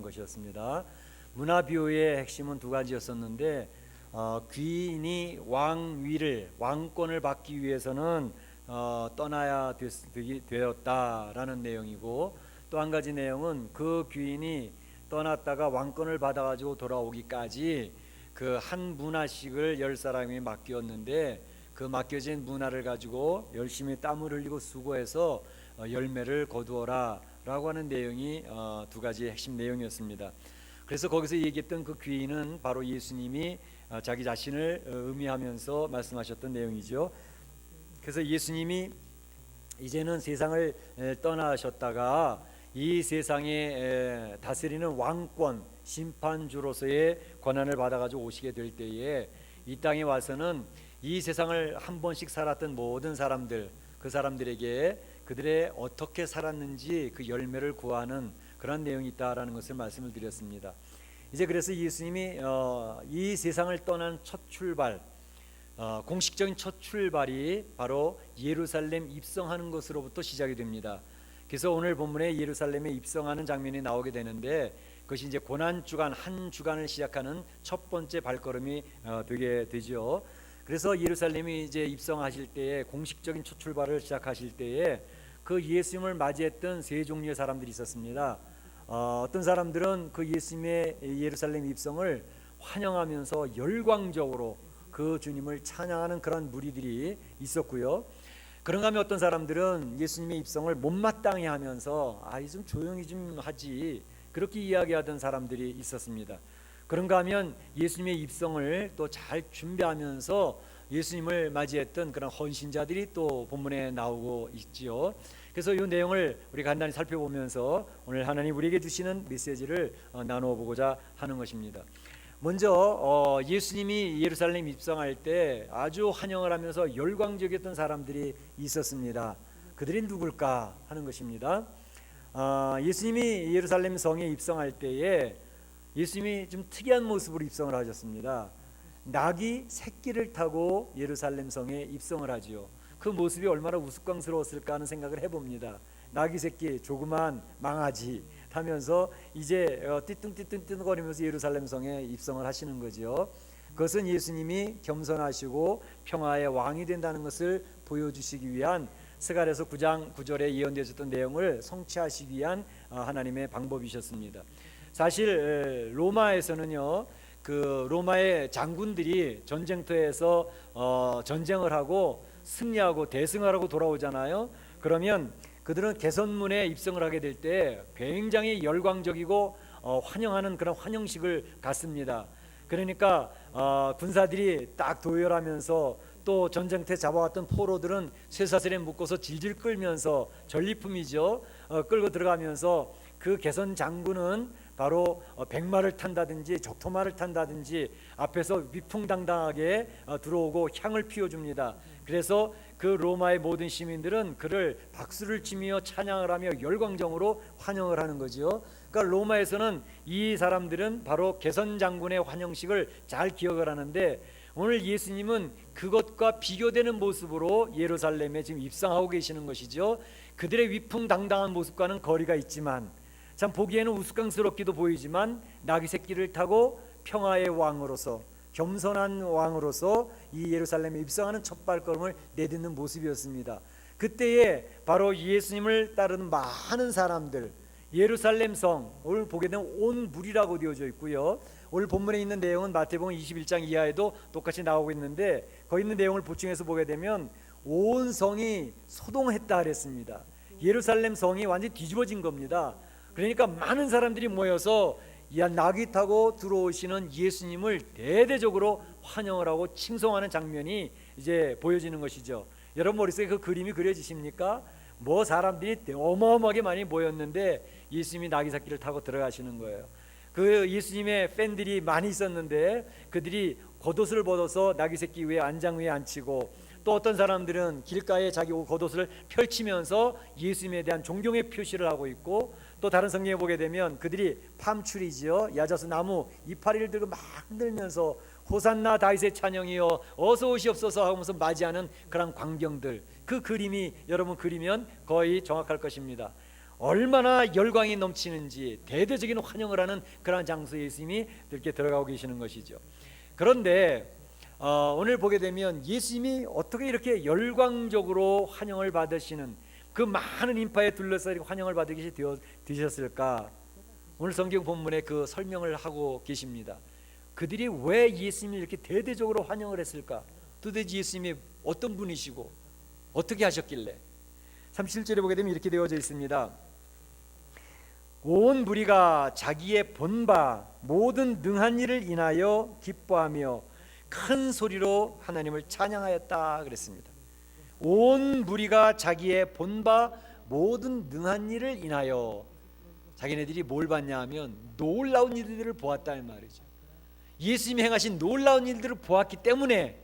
것이었습니다. 문화비유의 핵심은 두 가지였었는데 귀인이 왕권을 받기 위해서는 떠나야 되었다라는 내용이고, 또 한 가지 내용은 그 귀인이 떠났다가 왕권을 받아가지고 돌아오기까지 그 한 문화씩을 10사람이 맡겼는데, 그 맡겨진 문화를 가지고 열심히 땀을 흘리고 수고해서 열매를 거두어라 라고 하는 내용이 두 가지 핵심 내용이었습니다. 그래서 거기서 얘기했던 그 귀인은 바로 예수님이 자기 자신을 의미하면서 말씀하셨던 내용이죠. 그래서 예수님이 이제는 세상을 떠나셨다가 이 세상에 다스리는 왕권, 심판주로서의 권한을 받아가지고 오시게 될 때에 이 땅에 와서는 이 세상을 한 번씩 살았던 모든 사람들, 그 사람들에게 그들의 어떻게 살았는지 그 열매를 구하는 그런 내용이 있다라는 것을 말씀을 드렸습니다. 이제 그래서 예수님이 이 세상을 떠난 첫 출발, 공식적인 첫 출발이 바로 예루살렘 입성하는 것으로부터 시작이 됩니다. 그래서 오늘 본문에 예루살렘에 입성하는 장면이 나오게 되는데, 그것이 이제 고난 주간, 한 주간을 시작하는 첫 번째 발걸음이 되게 되죠. 그래서 예루살렘이 이제 입성하실 때에, 공식적인 첫 출발을 시작하실 때에 그 예수님을 맞이했던 세 종류의 사람들이 있었습니다. 어떤 사람들은 그 예수님의 예루살렘 입성을 환영하면서 열광적으로 그 주님을 찬양하는 그런 무리들이 있었고요. 그런가 하면 어떤 사람들은 예수님의 입성을 못마땅해 하면서 좀 조용히 좀 하지, 그렇게 이야기하던 사람들이 있었습니다. 그런가 하면 예수님의 입성을 또 잘 준비하면서 예수님을 맞이했던 그런 헌신자들이 또 본문에 나오고 있지요. 그래서 이 내용을 우리 간단히 살펴보면서 오늘 하나님 우리에게 주시는 메시지를 나누어 보고자 하는 것입니다. 먼저 예수님이 예루살렘 입성할 때 아주 환영을 하면서 열광적이었던 사람들이 있었습니다. 그들이 누굴까 하는 것입니다. 예수님이 예루살렘 성에 입성할 때에 예수님이 좀 특이한 모습으로 입성을 하셨습니다. 낙이 새끼를 타고 예루살렘 성에 입성을 하지요. 그 모습이 얼마나 우스꽝스러웠을까 하는 생각을 해봅니다. 낙이 새끼, 조그만 망아지 하면서 이제 띠뚱거리면서 예루살렘 성에 입성을 하시는 거죠. 그것은 예수님이 겸손하시고 평화의 왕이 된다는 것을 보여주시기 위한, 스가랴서 9장 9절에 예언되었던 내용을 성취하시기 위한 하나님의 방법이셨습니다. 사실 로마에서는요, 그 로마의 장군들이 전쟁터에서 전쟁을 하고 승리하고 대승을 하고 돌아오잖아요. 그러면 그들은 개선문에 입성을 하게 될 때 굉장히 열광적이고 환영하는 그런 환영식을 갖습니다. 그러니까 군사들이 딱 도열하면서, 또 전쟁터에 잡아왔던 포로들은 쇠사슬에 묶어서 질질 끌면서, 전리품이죠, 끌고 들어가면서 그 개선 장군은 바로 백마를 탄다든지 적토마를 탄다든지 앞에서 위풍당당하게 들어오고 향을 피워줍니다. 그래서 그 로마의 모든 시민들은 그를 박수를 치며 찬양을 하며 열광적으로 환영을 하는 거죠. 그러니까 로마에서는 이 사람들은 바로 개선 장군의 환영식을 잘 기억을 하는데, 오늘 예수님은 그것과 비교되는 모습으로 예루살렘에 지금 입성하고 계시는 것이죠. 그들의 위풍당당한 모습과는 거리가 있지만, 참 보기에는 우스꽝스럽기도 보이지만, 나귀 새끼를 타고 평화의 왕으로서, 겸손한 왕으로서 이 예루살렘에 입성하는 첫 발걸음을 내딛는 모습이었습니다. 그때에 바로 예수님을 따르는 많은 사람들, 예루살렘 성, 오늘 보게 되면 온 무리라고 되어져 있고요. 오늘 본문에 있는 내용은 마태복음 21장 이하에도 똑같이 나오고 있는데, 거기 있는 내용을 보충해서 보게 되면 온 성이 소동했다 그랬습니다. 예루살렘 성이 완전히 뒤집어진 겁니다. 그러니까 많은 사람들이 모여서 낙이 타고 들어오시는 예수님을 대대적으로 환영을 하고 칭송하는 장면이 이제 보여지는 것이죠. 여러분 머릿속에 그 그림이 그려지십니까? 사람들이 어마어마하게 많이 모였는데 예수님이 낙이 새끼를 타고 들어가시는 거예요. 그 예수님의 팬들이 많이 있었는데 그들이 겉옷을 벗어서 낙이 새끼 위에 안장 위에 앉히고, 또 어떤 사람들은 길가에 자기 겉옷을 펼치면서 예수님에 대한 존경의 표시를 하고 있고, 또 다른 성경에 보게 되면 그들이 팜추리지요, 야자수 나무 이파리를 들고 막 흔들면서 호산나 다윗의 찬영이여 어서 오시옵소서 하면서 맞이하는 그런 광경들, 그 그림이 여러분 그리면 거의 정확할 것입니다. 얼마나 열광이 넘치는지 대대적인 환영을 하는 그러한 장소에 예수님이 이렇게 들어가고 계시는 것이죠. 그런데 오늘 보게 되면 예수님이 어떻게 이렇게 열광적으로 환영을 받으시는, 그 많은 인파에 둘러싸여 환영을 받으시 되셨을까? 오늘 성경 본문에 그 설명을 하고 계십니다. 그들이 왜 예수님을 이렇게 대대적으로 환영을 했을까? 도대체 예수님이 어떤 분이시고 어떻게 하셨길래? 37절에 보게 되면 이렇게 되어져 있습니다. 온 무리가 자기의 본바 모든 능한 일을 인하여 기뻐하며 큰 소리로 하나님을 찬양하였다 그랬습니다. 온 무리가 자기의 본바 모든 능한 일을 인하여, 자기네들이 뭘 봤냐 하면 놀라운 일들을 보았다는 말이죠. 예수님이 행하신 놀라운 일들을 보았기 때문에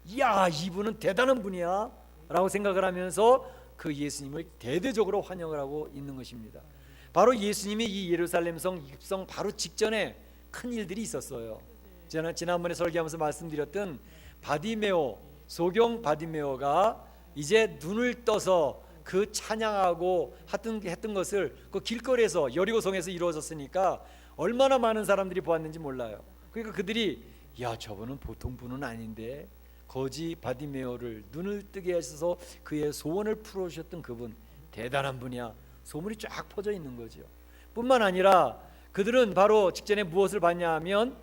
이야, 이분은 대단한 분이야 라고 생각을 하면서 그 예수님을 대대적으로 환영을 하고 있는 것입니다. 바로 예수님이 이 예루살렘 성 입성 바로 직전에 큰 일들이 있었어요. 지난번에 설교하면서 말씀드렸던 바디메오, 소경 바디메오가 이제 눈을 떠서 그 찬양하고 했던 것을 그 길거리에서, 여리고성에서 이루어졌으니까 얼마나 많은 사람들이 보았는지 몰라요. 그러니까 그들이 야, 저분은 보통 분은 아닌데 거지 바디메오를 눈을 뜨게 하셔서 그의 소원을 풀어주셨던 그분 대단한 분이야, 소문이 쫙 퍼져 있는 거죠. 뿐만 아니라 그들은 바로 직전에 무엇을 봤냐 하면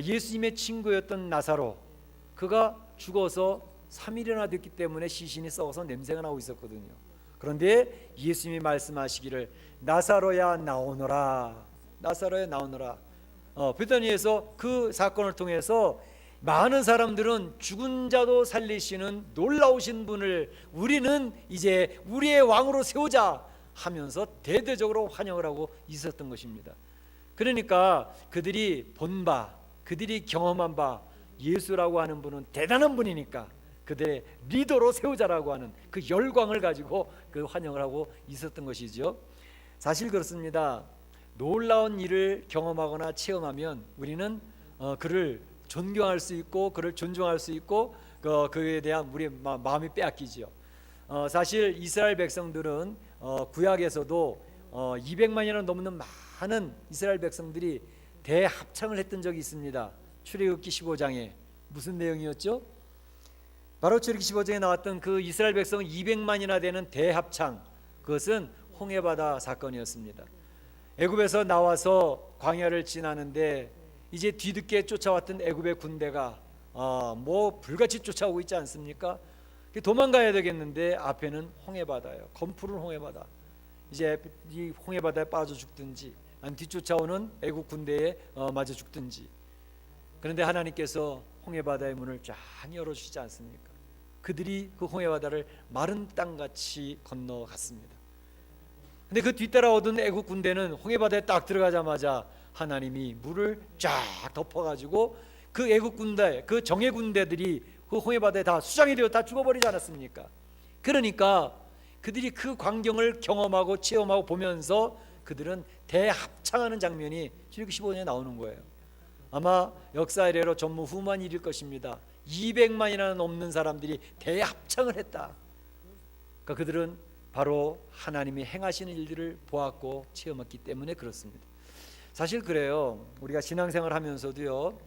예수님의 친구였던 나사로, 그가 죽어서 3일이나 됐기 때문에 시신이 썩어서 냄새가 나고 있었거든요. 그런데 예수님이 말씀하시기를 나사로야 나오너라, 나사로야 나오너라. 베다니에서 그 사건을 통해서 많은 사람들은 죽은 자도 살리시는 놀라우신 분을 우리는 이제 우리의 왕으로 세우자 하면서 대대적으로 환영을 하고 있었던 것입니다. 그러니까 그들이 본 바, 그들이 경험한 바, 예수라고 하는 분은 대단한 분이니까 그들의 리더로 세우자라고 하는 그 열광을 가지고 그 환영을 하고 있었던 것이죠. 사실 그렇습니다. 놀라운 일을 경험하거나 체험하면 우리는 그를 존경할 수 있고 그를 존중할 수 있고 그에 대한 우리의 마음이 빼앗기죠. 사실 이스라엘 백성들은 구약에서도 200만이나 넘는 많은 이스라엘 백성들이 대합창을 했던 적이 있습니다. 출애굽기 15장에 무슨 내용이었죠? 바로 출애굽기 15장에 나왔던 그 이스라엘 백성 200만이나 되는 대합창, 그것은 홍해바다 사건이었습니다. 애굽에서 나와서 광야를 지나는데 이제 뒤늦게 쫓아왔던 애굽의 군대가 불같이 쫓아오고 있지 않습니까? 도망가야 되겠는데 앞에는 홍해바다예요. 검푸른 홍해바다. 이제 이 홍해바다에 빠져 죽든지 아니면 뒤쫓아오는 애국 군대에 맞아 죽든지. 그런데 하나님께서 홍해바다의 문을 쫙 열어주시지 않습니까? 그들이 그 홍해바다를 마른 땅같이 건너갔습니다. 근데 그 뒤따라오던 애국 군대는 홍해바다에 딱 들어가자마자 하나님이 물을 쫙 덮어가지고 그 애국 군대, 그 정예 군대들이 그 홍해바다에 다 수장이 되어 다 죽어버리지 않았습니까? 그러니까 그들이 그 광경을 경험하고 체험하고 보면서 그들은 대합창하는 장면이 출애굽기 15장에 나오는 거예요. 아마 역사 이래로 전무후무한 일일 것입니다. 200만이나 넘는 사람들이 대합창을 했다. 그러니까 그들은 바로 하나님이 행하시는 일들을 보았고 체험했기 때문에 그렇습니다. 사실 그래요. 우리가 신앙생활 하면서도요,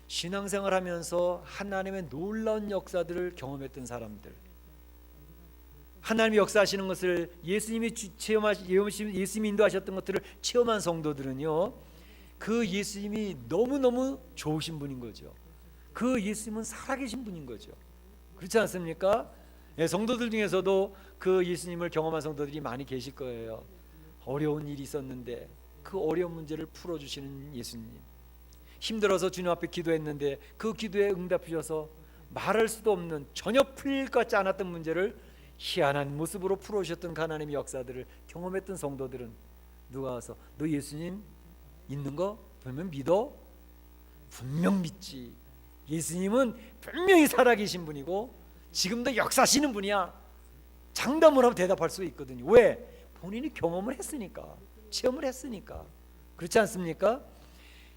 신앙생활 하면서 하나님의 놀라운 역사들을 경험했던 사람들, 하나님이 역사하시는 것을 예수님이 예수님이 인도하셨던 것들을 체험한 성도들은요, 그 예수님이 너무너무 좋으신 분인 거죠. 그 예수님은 살아계신 분인 거죠. 그렇지 않습니까? 성도들 중에서도 그 예수님을 경험한 성도들이 많이 계실 거예요. 어려운 일이 있었는데 그 어려운 문제를 풀어주시는 예수님, 힘들어서 주님 앞에 기도했는데 그 기도에 응답하셔서 말할 수도 없는 전혀 풀릴 것 같지 않았던 문제를 희한한 모습으로 풀어주셨던 그 하나님의 역사들을 경험했던 성도들은 누가 와서 너 예수님 있는 거 보면 믿어? 분명 믿지. 예수님은 분명히 살아계신 분이고 지금도 역사하시는 분이야. 장담을 하고 대답할 수 있거든요. 왜? 본인이 경험을 했으니까, 체험을 했으니까. 그렇지 않습니까?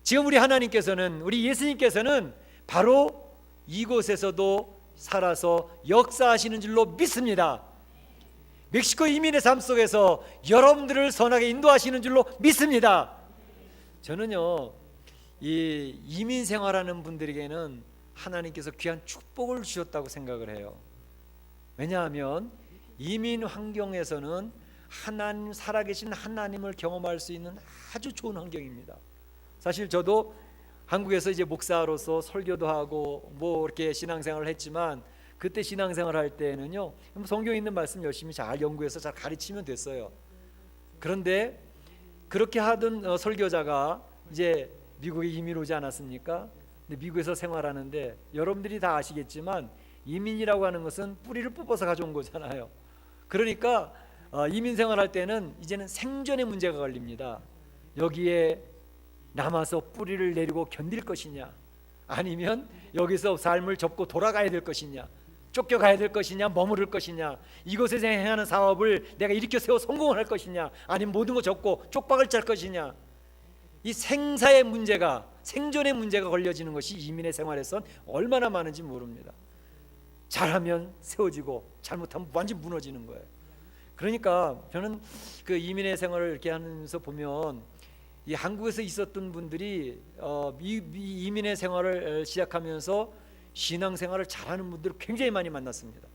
지금 우리 하나님께서는, 우리 예수님께서는 바로 이곳에서도 살아서 역사하시는 줄로 믿습니다. 멕시코 이민의 삶 속에서 여러분들을 선하게 인도하시는 줄로 믿습니다. 저는요, 이 이민 생활하는 분들에게는 하나님께서 귀한 축복을 주셨다고 생각을 해요. 왜냐하면 이민 환경에서는 하나님, 살아계신 하나님을 경험할 수 있는 아주 좋은 환경입니다. 사실 저도 한국에서 이제 목사로서 설교도 하고 뭐 이렇게 신앙생활을 했지만, 그때 신앙생활 할 때는요, 성경에 있는 말씀 열심히 잘 연구해서 잘 가르치면 됐어요. 그런데 그렇게 하던 설교자가 이제 미국에 이민 오지 않았습니까? 근데 미국에서 생활하는데, 여러분들이 다 아시겠지만 이민이라고 하는 것은 뿌리를 뽑아서 가져온 거잖아요. 그러니까 이민 생활할 때는 이제는 생존의 문제가 걸립니다. 여기에 남아서 뿌리를 내리고 견딜 것이냐, 아니면 여기서 삶을 접고 돌아가야 될 것이냐, 쫓겨가야 될 것이냐, 머무를 것이냐, 이곳에서 행하는 사업을 내가 일으켜 세워 성공을 할 것이냐, 아니면 모든 거 접고 쪽박을 짤 것이냐. 이 생사의 문제가, 생존의 문제가 걸려지는 것이 이민의 생활에선 얼마나 많은지 모릅니다. 잘하면 세워지고 잘못하면 완전 무너지는 거예요. 그러니까 저는 그 이민의 생활을 이렇게 하면서 보면, 이 한국에서 있었던 분들이 이민의 생활을 시작하면서 신앙생활을 잘하는 분들을 굉장히 많이 만났습니다.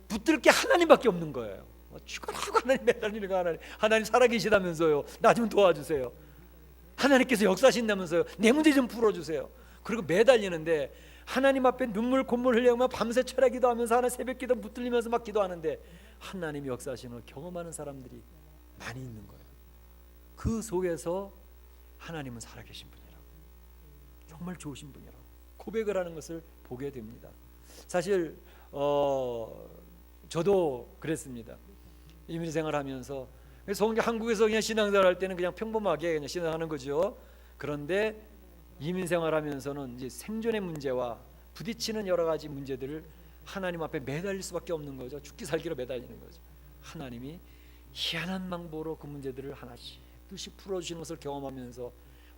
붙들 게 하나님밖에 없는 거예요. 죽어라고 하나님 매달리는 거, 하나님 살아계시다면서요, 나 좀 도와주세요. 하나님께서 역사하신다면서요, 내 문제 좀 풀어주세요. 그리고 매달리는데 하나님 앞에 눈물 콧물 흘리며 밤새 철야 기도하면서 하나 새벽 기도 붙들리면서 막 기도하는데 하나님이 역사하시는 걸 경험하는 사람들이 많이 있는 거예요. 그 속에서 하나님은 살아계신 분이라고, 정말 좋으신 분이라고 고백을 하는 것을 보게 됩니다. 사실 저도 그랬습니다. 이민생활하면서 한국에서 그냥 신앙생활 할 때는 그냥 평범하게 그냥 신앙하는 거죠. 그런데 이민생활하면서는 이제 생존의 문제와 부딪히는 여러 가지 문제들을 하나님 앞에 매달릴 수밖에 없는 거죠. 죽기 살기로 매달리는 거죠. 하나님이 희한한 방법으로 그 문제들을 하나씩 풀어주시는 것을 경험하면서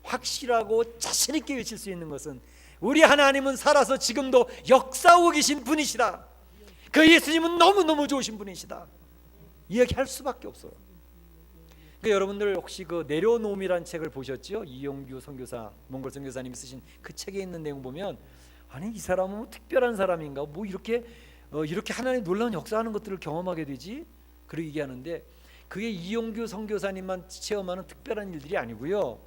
확실하고 자신 있게 외칠 수 있는 것은, 우리 하나님은 살아서 지금도 역사하고 계신 분이시다. 그 예수님은 너무너무 좋으신 분이시다. 이야기할 수밖에 없어요. 그러니까 여러분들 혹시 그 내려놓음이라는 책을 보셨죠? 이용규 선교사, 몽골 선교사님이 쓰신 그 책에 있는 내용 보면, 아니 이 사람은 뭐 특별한 사람인가, 뭐 이렇게 하나님 놀라운 역사하는 것들을 경험하게 되지? 그렇게 얘기하는데, 그게 이용규 선교사님만 체험하는 특별한 일들이 아니고요,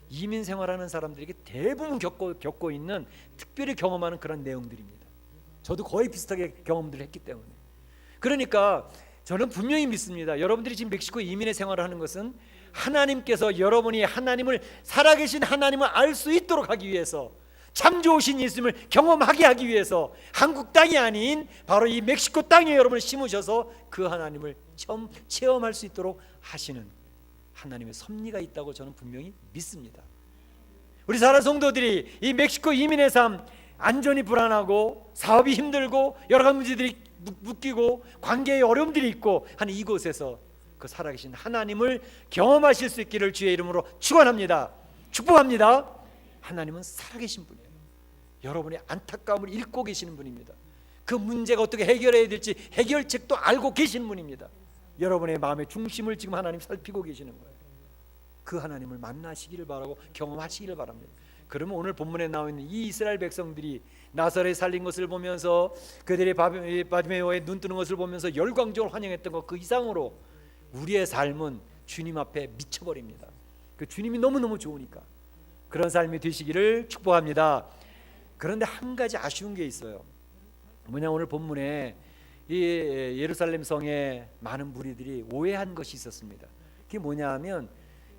이민 생활하는 사람들에게 대부분 겪고 있는, 특별히 경험하는 그런 내용들입니다. 저도 거의 비슷하게 경험들을 했기 때문에. 그러니까 저는 분명히 믿습니다. 여러분들이 지금 멕시코 이민의 생활을 하는 것은 하나님께서 여러분이 하나님을, 살아계신 하나님을 알 수 있도록 하기 위해서, 참 좋으신 예수님을 경험하게 하기 위해서 한국 땅이 아닌 바로 이 멕시코 땅에 여러분을 심으셔서 그 하나님을 체험할 수 있도록 하시는 하나님의 섭리가 있다고 저는 분명히 믿습니다. 우리 사랑하는 성도들이 이 멕시코 이민의 삶, 안전이 불안하고 사업이 힘들고 여러 가지 문제들이 묶이고 관계에 어려움들이 있고 하는 이곳에서 그 살아계신 하나님을 경험하실 수 있기를 주의 이름으로 축원합니다. 축복합니다. 하나님은 살아계신 분이에요. 여러분의 안타까움을 읽고 계시는 분입니다. 그 문제가 어떻게 해결해야 될지 해결책도 알고 계시는 분입니다. 여러분의 마음의 중심을 지금 하나님 살피고 계시는 거예요. 그 하나님을 만나시기를 바라고 경험하시기를 바랍니다. 그러면 오늘 본문에 나와 있는 이 이스라엘 백성들이 나사렛에 살린 것을 보면서, 그들이 바디메오에 눈 뜨는 것을 보면서 열광적으로 환영했던 것 그 이상으로 우리의 삶은 주님 앞에 미쳐버립니다. 그 주님이 너무너무 좋으니까 그런 삶이 되시기를 축복합니다. 그런데 한 가지 아쉬운 게 있어요. 뭐냐, 오늘 본문에 이 예루살렘 성에 많은 무리들이 오해한 것이 있었습니다. 그게 뭐냐 하면,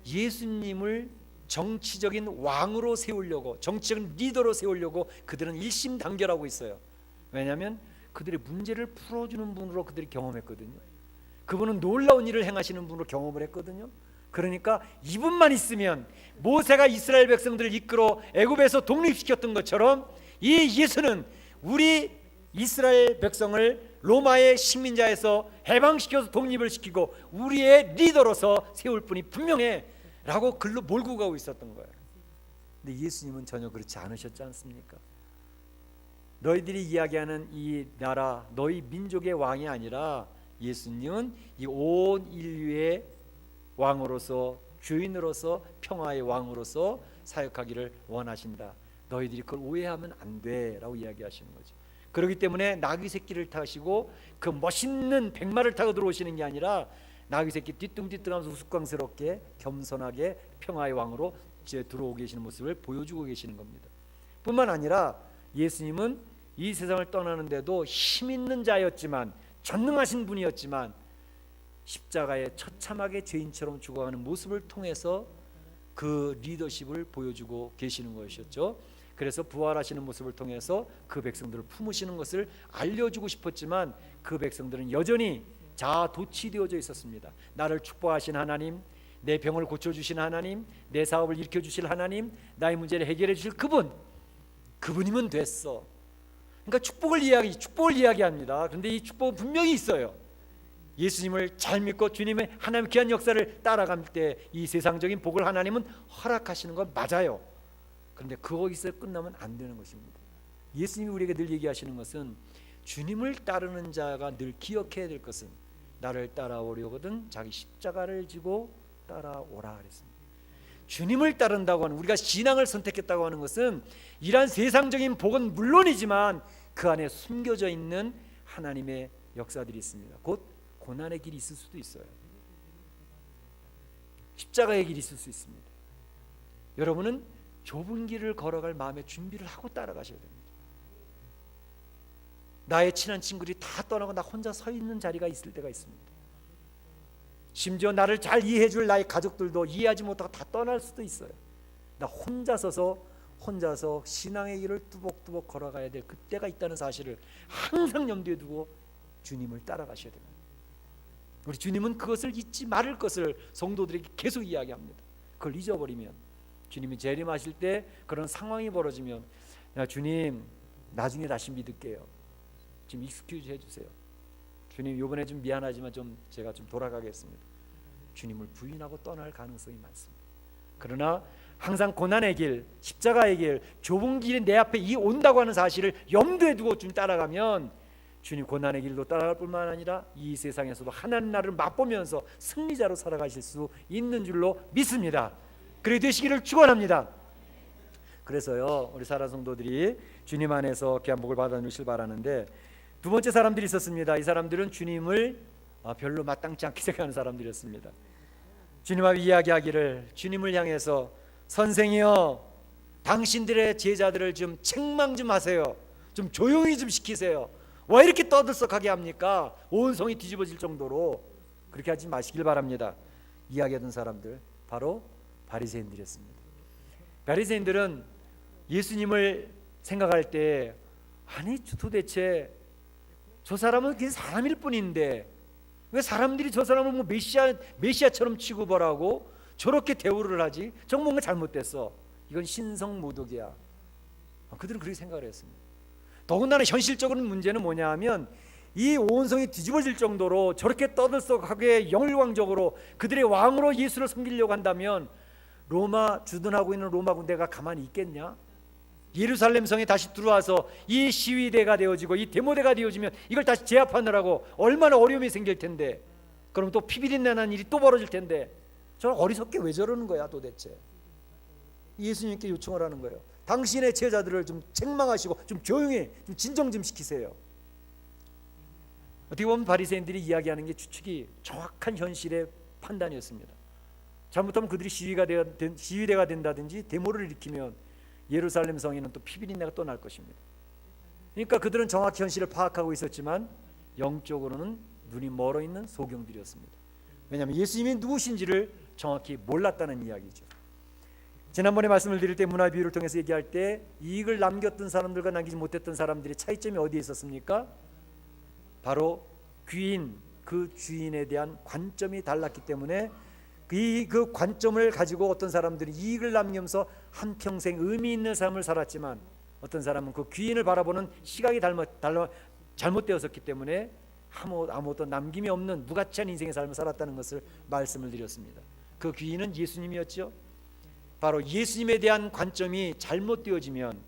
예수님을 정치적인 왕으로 세우려고, 정치적인 리더로 세우려고 그들은 일심단결하고 있어요. 왜냐하면 그들의 문제를 풀어주는 분으로 그들이 경험했거든요. 그분은 놀라운 일을 행하시는 분으로 경험을 했거든요. 그러니까 이분만 있으면, 모세가 이스라엘 백성들을 이끌어 애굽에서 독립시켰던 것처럼 이 예수는 우리 이스라엘 백성을 로마의 식민자에서 해방시켜서 독립을 시키고 우리의 리더로서 세울 분이 분명해 라고 글로 몰고 가고 있었던 거예요. 근데 예수님은 전혀 그렇지 않으셨지 않습니까? 너희들이 이야기하는 이 나라, 너희 민족의 왕이 아니라 예수님은 이 온 인류의 왕으로서, 주인으로서, 평화의 왕으로서 사역하기를 원하신다. 너희들이 그걸 오해하면 안 돼라고 이야기하시는 거죠. 그렇기 때문에 나귀 새끼를 타시고 그 멋있는 백마를 타고 들어오시는 게 아니라 나귀 새끼 뒤뚱뒤뚱하면서 우스꽝스럽게 겸손하게 평화의 왕으로 이제 들어오고 계시는 모습을 보여주고 계시는 겁니다. 뿐만 아니라 예수님은 이 세상을 떠나는데도 힘 있는 자였지만, 전능하신 분이었지만 십자가에 처참하게 죄인처럼 죽어가는 모습을 통해서 그 리더십을 보여주고 계시는 것이었죠. 그래서 부활하시는 모습을 통해서 그 백성들을 품으시는 것을 알려주고 싶었지만 그 백성들은 여전히 자아도취되어져 있었습니다. 나를 축복하신 하나님, 내 병을 고쳐주신 하나님, 내 사업을 일으켜주실 하나님, 나의 문제를 해결해 주실 그분이면 됐어. 그러니까 축복을 이야기합니다. 그런데 이 축복은 분명히 있어요. 예수님을 잘 믿고 주님의 하나님의 귀한 역사를 따라갈 때 이 세상적인 복을 하나님은 허락하시는 건 맞아요. 그런데 거기서 끝나면 안 되는 것입니다. 예수님이 우리에게 늘 얘기하시는 것은 주님을 따르는 자가 늘 기억해야 될 것은 나를 따라오려거든 자기 십자가를 지고 따라오라 그랬습니다. 주님을 따른다고 하는, 우리가 신앙을 선택했다고 하는 것은 이러한 세상적인 복은 물론이지만 그 안에 숨겨져 있는 하나님의 역사들이 있습니다. 곧 고난의 길이 있을 수도 있어요. 십자가의 길이 있을 수 있습니다. 여러분은 좁은 길을 걸어갈 마음의 준비를 하고 따라가셔야 됩니다. 나의 친한 친구들이 다 떠나고 나 혼자 서 있는 자리가 있을 때가 있습니다. 심지어 나를 잘 이해해 줄 나의 가족들도 이해하지 못하고 다 떠날 수도 있어요. 나 혼자 신앙의 길을 뚜벅뚜벅 걸어가야 될 그때가 있다는 사실을 항상 염두에 두고 주님을 따라가셔야 됩니다. 우리 주님은 그것을 잊지 말을 것을 성도들에게 계속 이야기합니다. 그걸 잊어버리면, 주님이 재림하실 때 그런 상황이 벌어지면, 야, 주님 나중에 다시 믿을게요, 지금 익스큐즈 해주세요, 주님 이번에 좀 미안하지만 제가 좀 돌아가겠습니다, 주님을 부인하고 떠날 가능성이 많습니다. 그러나 항상 고난의 길, 십자가의 길, 좁은 길이 내 앞에 온다고 하는 사실을 염두에 두고 좀 따라가면 주님 고난의 길도 따라갈 뿐만 아니라 이 세상에서도 하나님 나라를 맛보면서 승리자로 살아가실 수 있는 줄로 믿습니다. 그렇게 되시기를 축원합니다. 그래서요, 우리 사랑 성도들이 주님 안에서 귀한 복을 받아 누리실 바라는데, 두 번째 사람들이 있었습니다. 이 사람들은 주님을 별로 마땅치 않게 생각하는 사람들이었습니다. 주님 앞에 이야기하기를, 주님을 향해서 선생이여, 당신들의 제자들을 좀 책망 좀 하세요, 좀 조용히 좀 시키세요, 왜 이렇게 떠들썩하게 합니까? 온 성이 뒤집어질 정도로. 그렇게 하지 마시길 바랍니다. 이야기하던 사람들 바로 바리새인들이었습니다. 바리새인들은 예수님을 생각할 때, 아니 도대체 저 사람은 그냥 사람일 뿐인데 왜 사람들이 저 사람을 뭐 메시아처럼 취급하라고 저렇게 대우를 하지? 정말 뭔가 잘못됐어, 이건 신성모독이야. 그들은 그렇게 생각을 했습니다. 더군다나 현실적인 문제는 뭐냐 하면, 이 온성이 뒤집어질 정도로 저렇게 떠들썩하게 영일왕적으로 그들의 왕으로 예수를 섬기려고 한다면 로마 주둔하고 있는 로마 군대가 가만히 있겠냐? 예루살렘 성에 다시 들어와서 이 시위대가 되어지고 이 데모대가 되어지면 이걸 다시 제압하느라고 얼마나 어려움이 생길 텐데, 그럼 또 피비린내 나는 일이 또 벌어질 텐데, 저 어리석게 왜 저러는 거야 도대체? 예수님께 요청을 하는 거예요. 당신의 제자들을 좀 책망하시고 좀 조용히 좀 진정 좀 시키세요. 어떻게 보면 바리새인들이 이야기하는 게 추측이 정확한 현실의 판단이었습니다. 잘못하면 그들이 시위대가 된다든지 데모를 일으키면 예루살렘 성에는 또 피비린내가 또 날 것입니다. 그러니까 그들은 정확히 현실을 파악하고 있었지만 영적으로는 눈이 멀어 있는 소경들이었습니다. 왜냐하면 예수님이 누구신지를 정확히 몰랐다는 이야기죠. 지난번에 말씀을 드릴 때 문화 비유를 통해서 얘기할 때 이익을 남겼던 사람들과 남기지 못했던 사람들의 차이점이 어디에 있었습니까? 바로 귀인, 그 주인에 대한 관점이 달랐기 때문에 그 관점을 가지고 어떤 사람들이 이익을 남기면서 한평생 의미 있는 삶을 살았지만, 어떤 사람은 그 귀인을 바라보는 시각이 잘못되었었기 때문에 아무것도 남김이 없는 무가치한 인생의 삶을 살았다는 것을 말씀을 드렸습니다. 그 귀인은 예수님이었죠. 바로 예수님에 대한 관점이 잘못되어지면,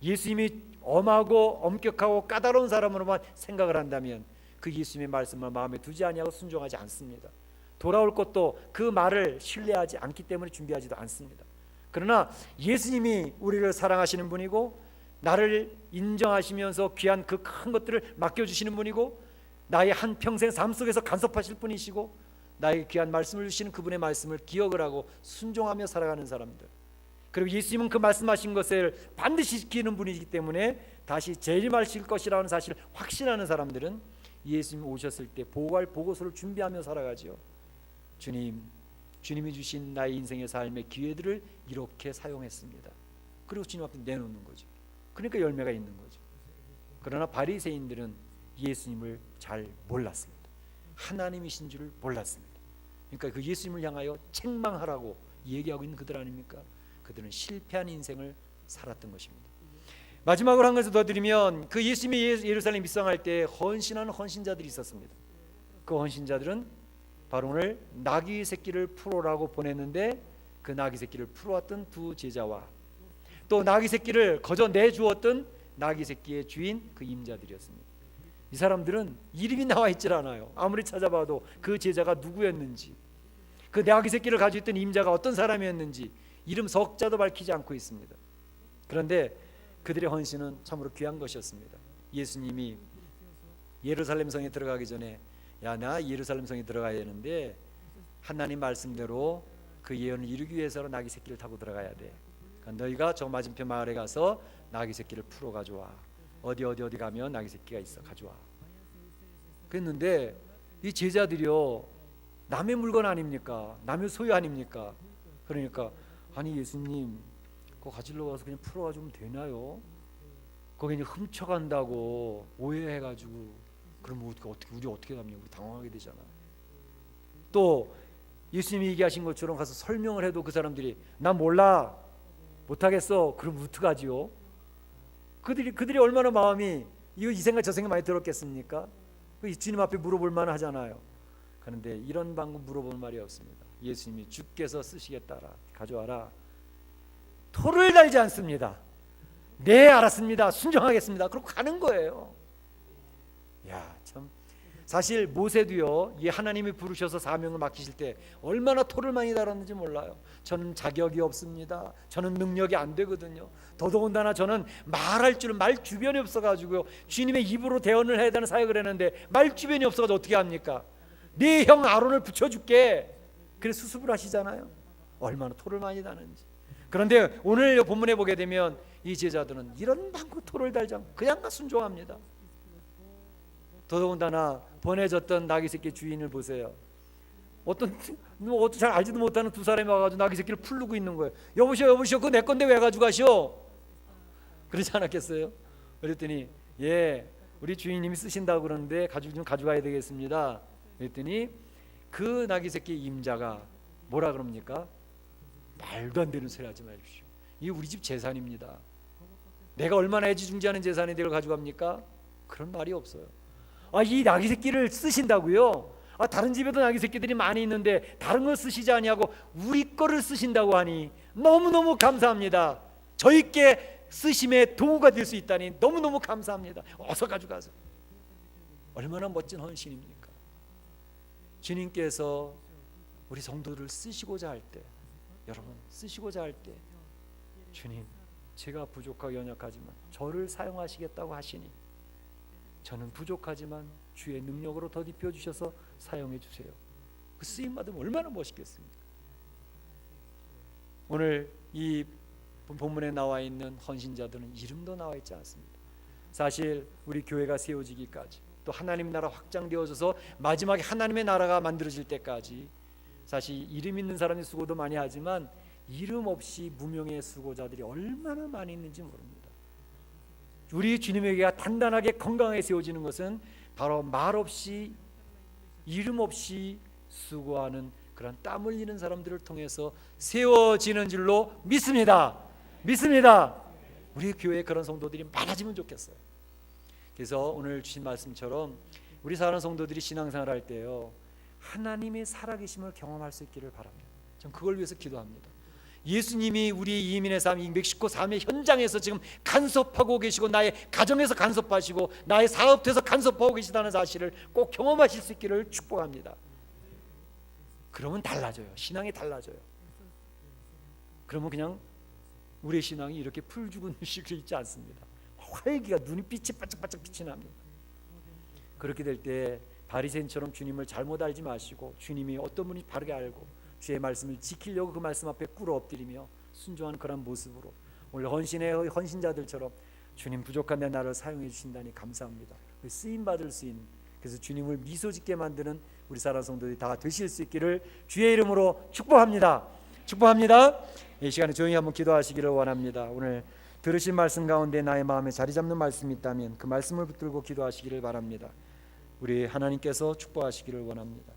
예수님이 엄하고 엄격하고 까다로운 사람으로만 생각을 한다면 그 예수님의 말씀을 마음에 두지 아니하고 순종하지 않습니다. 돌아올 것도 그 말을 신뢰하지 않기 때문에 준비하지도 않습니다. 그러나 예수님이 우리를 사랑하시는 분이고 나를 인정하시면서 귀한 그 큰 것들을 맡겨주시는 분이고 나의 한평생 삶 속에서 간섭하실 분이시고 나에게 귀한 말씀을 주시는 그분의 말씀을 기억을 하고 순종하며 살아가는 사람들, 그리고 예수님은 그 말씀하신 것을 반드시 지키는 분이기 때문에 다시 재림하실 것이라는 사실을 확신하는 사람들은 예수님 오셨을 때 보고할 보고서를 준비하며 살아가지요. 주님이 주신 나의 인생의 삶의 기회들을 이렇게 사용했습니다. 그리고 주님 앞에 내놓는 거죠. 그러니까 열매가 있는 거죠. 그러나 바리새인들은 예수님을 잘 몰랐습니다. 하나님이신 줄을 몰랐습니다. 그러니까 그 예수님을 향하여 책망하라고 얘기하고 있는 그들 아닙니까? 그들은 실패한 인생을 살았던 것입니다. 마지막으로 한 가지 더 드리면, 그 예수님이 예루살렘 입성할 때 헌신하는 헌신자들이 있었습니다. 그 헌신자들은 바로 오늘 나귀 새끼를 풀어라고 보냈는데 그 나귀 새끼를 풀어왔던 두 제자와 또 나귀 새끼를 거저 내주었던 나귀 새끼의 주인 그 임자들이었습니다. 이 사람들은 이름이 나와 있질 않아요. 아무리 찾아봐도 그 제자가 누구였는지, 그 나귀 새끼를 가지고 있던 임자가 어떤 사람이었는지 이름 석자도 밝히지 않고 있습니다. 그런데 그들의 헌신은 참으로 귀한 것이었습니다. 예수님이 예루살렘 성에 들어가기 전에 나 예루살렘 성에 들어가야 되는데 하나님 말씀대로 그 예언을 이루기 위해서는 나귀 새끼를 타고 들어가야 돼. 그러니까 너희가 저 맞은편 마을에 가서 나귀 새끼를 풀어 가져와. 어디 가면 나귀 새끼가 있어, 가져와. 그랬는데 이 제자들이요, 남의 물건 아닙니까? 남의 소유 아닙니까? 그러니까 아니 예수님, 그거 가지러 가서 그냥 풀어 가지고 되나요? 거기 그냥 훔쳐간다고 오해해가지고 그럼 우리 어떻게 합니까? 우리 당황하게 되잖아. 또 예수님이 얘기하신 것처럼 가서 설명을 해도 그 사람들이 난 몰라, 못하겠어. 그럼 어떡하지요? 그들이 얼마나 마음이 이 생각 저 생각 많이 들었겠습니까? 주님 앞에 물어볼 만 하잖아요. 그런데 이런 방법 물어볼 말이 없습니다. 예수님이 주께서 쓰시겠다라, 가져와라. 토를 달지 않습니다. 네, 알았습니다. 순종하겠습니다. 그러고 가는 거예요. 야, 참, 사실 모세도요, 이 하나님이 부르셔서 사명을 맡기실 때 얼마나 토를 많이 달았는지 몰라요. 저는 자격이 없습니다. 저는 능력이 안 되거든요. 더더군다나 저는 말할 줄은 말 주변이 없어가지고요, 주님의 입으로 대언을 해야 되는 사역을 했는데 말 주변이 없어가지고 어떻게 합니까? 네 형 아론을 붙여줄게. 그래서 수습을 하시잖아요. 얼마나 토를 많이 다는지. 그런데 오늘 본문에 보게 되면 이 제자들은 이런 방구 토를 달지 않고 그냥 순종합니다. 더더군다나 보내졌던 나귀 새끼 주인을 보세요. 어떤 잘 알지도 못하는 두 사람이 와가지고 나귀 새끼를 풀르고 있는 거예요. 여보시오, 그거 내 건데 왜 가져가시오? 그러지 않았겠어요? 그랬더니 예, 우리 주인님이 쓰신다고 그러는데 좀 가져가야 되겠습니다. 그랬더니 그 나귀 새끼 임자가 뭐라 그럽니까? 말도 안 되는 소리 하지 마십시오. 이게 우리 집 재산입니다. 내가 얼마나 애지중지하는 재산인데 이걸 가져갑니까? 그런 말이 없어요. 이 나귀 새끼를 쓰신다고요? 다른 집에도 나귀 새끼들이 많이 있는데 다른 거 쓰시지 아니하고 우리 거를 쓰신다고 하니 너무너무 감사합니다. 저희께 쓰심의 도구가 될 수 있다니 너무너무 감사합니다. 어서 가져가세요. 얼마나 멋진 헌신입니까? 주님께서 우리 성도들을 쓰시고자 할 때, 여러분 쓰시고자 할 때 주님, 제가 부족하고 연약하지만 저를 사용하시겠다고 하시니 저는 부족하지만 주의 능력으로 덧입혀 주셔서 사용해 주세요. 그 쓰임 받으면 얼마나 멋있겠습니까? 오늘 이 본문에 나와 있는 헌신자들은 이름도 나와 있지 않습니다. 사실 우리 교회가 세워지기까지, 또 하나님 나라 확장되어져서 마지막에 하나님의 나라가 만들어질 때까지 사실 이름 있는 사람이 수고도 많이 하지만 이름 없이 무명의 수고자들이 얼마나 많이 있는지 모릅니다. 우리 주님에게가 단단하게 건강하게 세워지는 것은 바로 말 없이 이름 없이 수고하는 그런 땀 흘리는 사람들을 통해서 세워지는 줄로 믿습니다. 우리 교회에 그런 성도들이 많아지면 좋겠어요. 그래서 오늘 주신 말씀처럼 우리 사랑하는 성도들이 신앙생활 할 때요, 하나님의 살아계심을 경험할 수 있기를 바랍니다. 전 그걸 위해서 기도합니다. 예수님이 우리 이민의 삶, 이 멕시코 삶의 현장에서 지금 간섭하고 계시고 나의 가정에서 간섭하시고 나의 사업에서 간섭하고 계시다는 사실을 꼭 경험하실 수 있기를 축복합니다. 그러면 달라져요. 신앙이 달라져요. 그러면 그냥 우리의 신앙이 이렇게 풀 죽은 식이 있지 않습니다. 활기가 눈이 빛이 반짝반짝 빛이 납니다. 그렇게 될 때 바리새인처럼 주님을 잘못 알지 마시고 주님이 어떤 분인지 바르게 알고 주의 말씀을 지키려고 그 말씀 앞에 꿇어 엎드리며 순종하는 그런 모습으로 오늘 헌신의 헌신자들처럼 주님 부족한 내 나를 사용해 주신다니 감사합니다. 쓰임받을 수 있는, 그래서 주님을 미소 짓게 만드는 우리 사랑 성도들이 다 되실 수 있기를 주의 이름으로 축복합니다. 축복합니다. 이 시간에 조용히 한번 기도하시기를 원합니다. 오늘 들으신 말씀 가운데 나의 마음에 자리 잡는 말씀이 있다면 그 말씀을 붙들고 기도하시기를 바랍니다. 우리 하나님께서 축복하시기를 원합니다.